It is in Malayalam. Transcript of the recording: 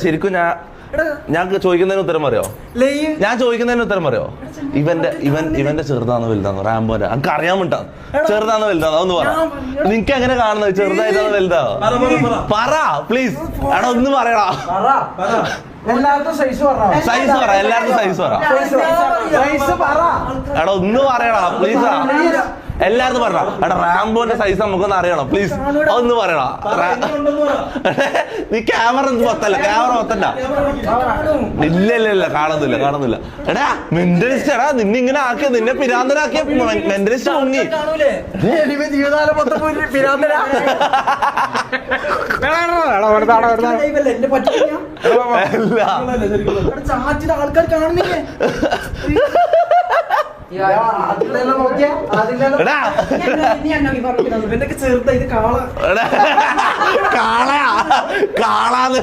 ശരിക്കും ഞാൻ ചോദിക്കുന്നതിന് ഉത്തരം അറിയോ? ഞാൻ ചോദിക്കുന്നതിന് ഉത്തരം അറിയോ? ഇവന്റെ ചെറുതാന്ന് വലുതാന്ന് റാംബോന്റെ എനിക്ക് അറിയാൻ വേണ്ടാ ചെറുതാന്ന് വലുതാന്ന് അതൊന്ന് പറ. നിനക്ക് എങ്ങനെ കാണുന്നത് ചെറുതായിട്ടാണ് വലുതാവോ? പറ പ്ലീസ്. എടാ ഒന്ന് പറയടാ. സൈസ് പറ. എല്ലാവർക്കും സൈസ് പറ. എടാ ഒന്ന് പറയടാ പ്ലീസ്. എല്ലാരും പറഞ്ഞ എടാ റാംബോന്റെ സൈസ് നമുക്കൊന്ന് അറിയണം പ്ലീസ്. അതൊന്ന് പറയണ. നീ ക്യാമറ മൊത്തല്ല ഇല്ല കാണുന്നില്ല. എടാ മെന്റലിസ്റ്റ് എടാ നിന്നിങ്ങനെ ആക്കിയ നിന്നെ പിരാന്തനാക്കിയ മെന്റലിസ്റ്റ് മുങ്ങി. ആൾക്കാർ കാണുന്നില്ലേ? കാളാന്ന്